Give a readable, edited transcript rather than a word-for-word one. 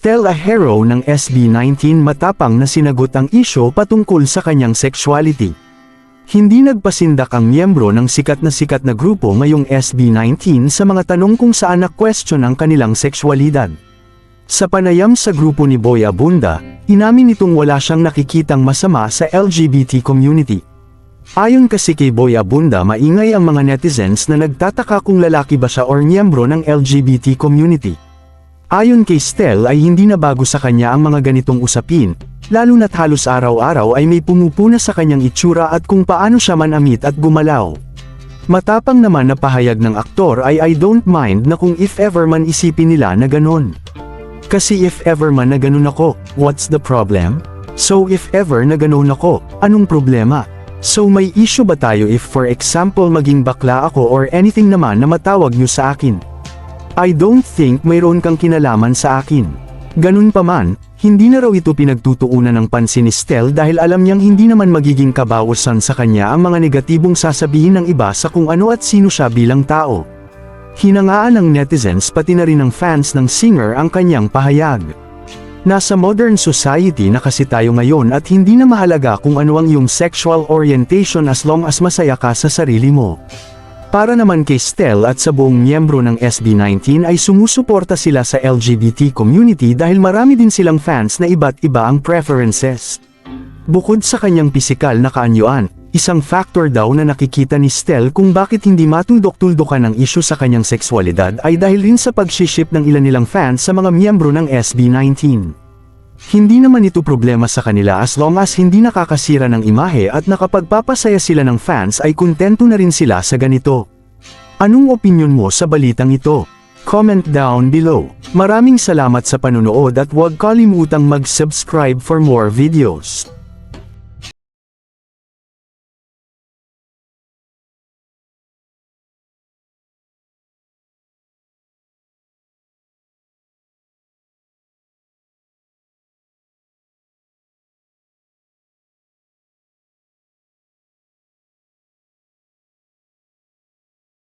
Stella Hero ng SB19 matapang na sinagot ang isyo patungkol sa kanyang sexuality. Hindi nagpasindak ang miyembro ng sikat na grupo ngayong SB19 sa mga tanong kung saan na-question ang kanilang sexualidad. Sa panayam sa grupo ni Boy Abunda, inamin nitong wala siyang nakikitang masama sa LGBT community. Ayon kasi kay Boy Abunda, maingay ang mga netizens na nagtataka kung lalaki ba siya or miyembro ng LGBT community. Ayon kay Stel ay hindi na bago sa kanya ang mga ganitong usapin, lalo na't halos araw-araw ay may pumupuna sa kanyang itsura at kung paano siya manamit at gumalaw. Matapang naman na pahayag ng aktor ay I don't mind na kung if ever man isipin nila na ganon. Kasi if ever man na ganon ako, what's the problem? So if ever na ganon ako, anong problema? So may issue ba tayo if for example maging bakla ako or anything naman na matawag nyo sa akin? I don't think mayroon kang kinalaman sa akin. Ganun pa man, hindi na raw ito pinagtutuunan ng pansin ni Stel dahil alam niyang hindi naman magiging kabawasan sa kanya ang mga negatibong sasabihin ng iba sa kung ano at sino siya bilang tao. Hinangaan ng netizens pati na rin ng fans ng singer ang kanyang pahayag. Nasa modern society na kasi tayo ngayon at hindi na mahalaga kung ano ang iyong sexual orientation as long as masaya ka sa sarili mo. Para naman kay Stel at sa buong miyembro ng SB19 ay sumusuporta sila sa LGBT community dahil marami din silang fans na iba't iba ang preferences. Bukod sa kanyang pisikal na kaanyuan, isang factor daw na nakikita ni Stel kung bakit hindi matuldok-tuldokan ang isyu sa kanyang sexualidad ay dahil rin sa pag-ship ng ilan nilang fans sa mga miyembro ng SB19. Hindi naman ito problema sa kanila as long as hindi nakakasira ng imahe at nakapagpapasaya sila ng fans ay kontento na rin sila sa ganito. Anong opinyon mo sa balitang ito? Comment down below. Maraming salamat sa panunood at huwag kalimutang mag-subscribe for more videos.